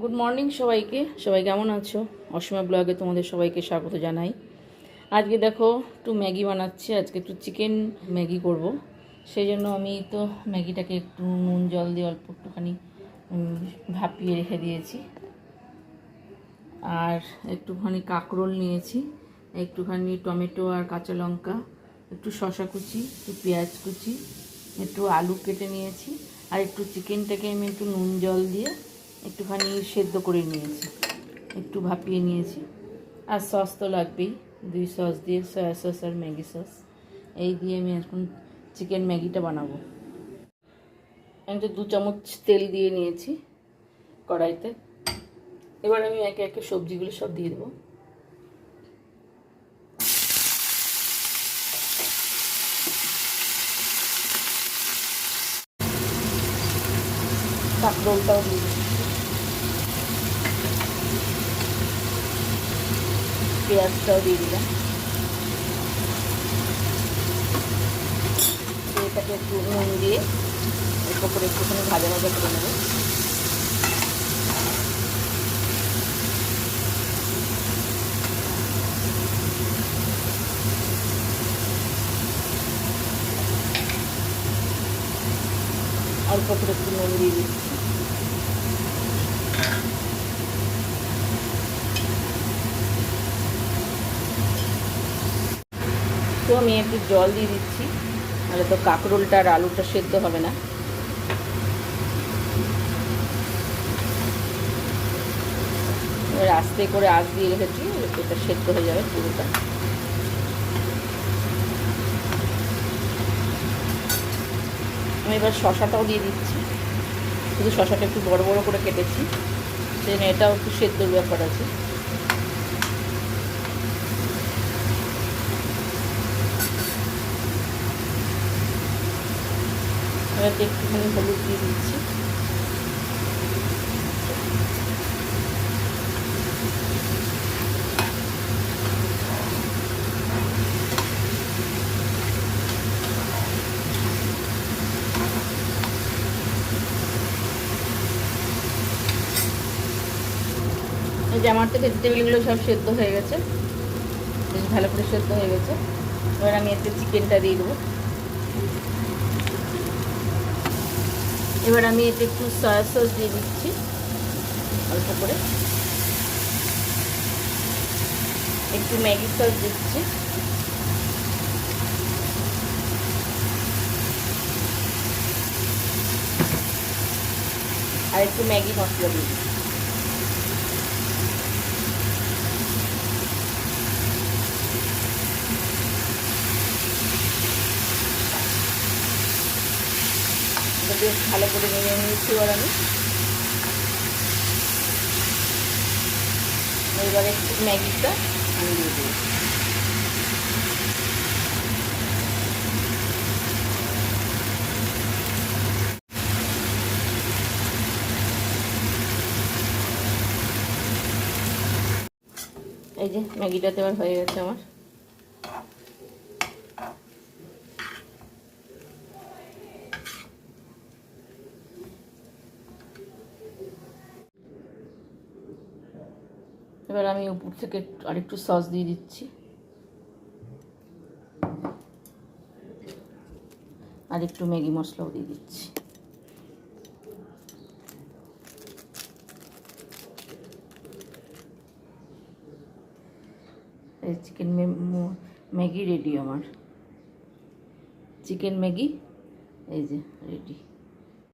Good morning সবাইকে। সবাই কেমন আছো? অসীমা ব্লগে তোমাদের সবাইকে স্বাগত জানাই। আজকে দেখো একটু ম্যাগি বানাচ্ছি। আজকে একটু চিকেন ম্যাগি করব। সেই জন্য আমি তো ম্যাগিটাকে একটু নুন জল দিয়ে অল্প একটুখানি ভাপিয়ে রেখে দিয়েছি। আর একটুখানি কাঁকরোল নিয়েছি, একটুখানি টমেটো আর কাঁচা লঙ্কা, একটু শসা কুচি, একটু পেঁয়াজ কুচি, একটু আলু কেটে নিয়েছি। আর একটু চিকেনটাকে আমি একটু নুন জল দিয়ে একটুখানি সেদ্ধ করে নিয়েছি, একটু ভাপিয়ে নিয়েছি। আর সস তো লাগবেই, 2 সস দিয়ে, সয়া সস আর ম্যাগি সস। এই দিয়ে আমি এখন চিকেন ম্যাগিটা বানাবো। আমি তো 2 চামচ তেল দিয়ে নিয়েছি কড়াইতে। এবার আমি একে একে সবজিগুলো সব দিয়ে দেবো। কাঁকরোলটাও দিয়ে দিচ্ছি, পেঁয়াজটাও দিয়ে দিলাম। এটাকে একটু নুন দিয়ে এর উপরে একটুখানি ভাজা ভাজা করে নেব। অল্প করে একটু নুন দিয়ে দিচ্ছি। তো আমি একটু জল দিয়ে দিচ্ছি, নাহলে তো কাঁকরোলটা আর আলুটা সেদ্ধ হবে না। এবার আস্তে করে আঁচ দিয়ে রেখেছি, এটা সেদ্ধ হয়ে যাবে পুরোটা। আমি এবার শসাটাও দিয়ে দিচ্ছি, শুধু শসাটা একটু বড় বড় করে কেটেছি, সেজন্য এটাও একটু সেদ্ধর ব্যাপার আছে। এবার একটুখানি হলুদ দিয়ে দিচ্ছি। এই যে আমার তো ভেজিটেবিলগুলো সব সেদ্ধ হয়ে গেছে, বেশ ভালো করে সেদ্ধ হয়ে গেছে। এবার আমি এতে চিকেনটা দিয়ে দেবো। এবার আমি এতে একটু সয়া সস দিয়ে দিচ্ছি অল্প করে, একটু ম্যাগি সস দিচ্ছি, আর একটু ম্যাগি মশলা দিয়ে দিচ্ছি। বেশ ভালো করে নিয়ে নিয়েছি। এবার আমি এবারে একটু ম্যাগিটা আমি দিয়ে দিই। এই যে ম্যাগিটাতে এবার হয়ে গেছে আমার। এবার আমি উপর থেকে আরেকটু সস দিয়ে দিচ্ছি, আর একটু ম্যাগি মশলাও দিয়ে দিচ্ছি। এই চিকেন ম্যাগি রেডি আমার। চিকেন ম্যাগি এই যে রেডি।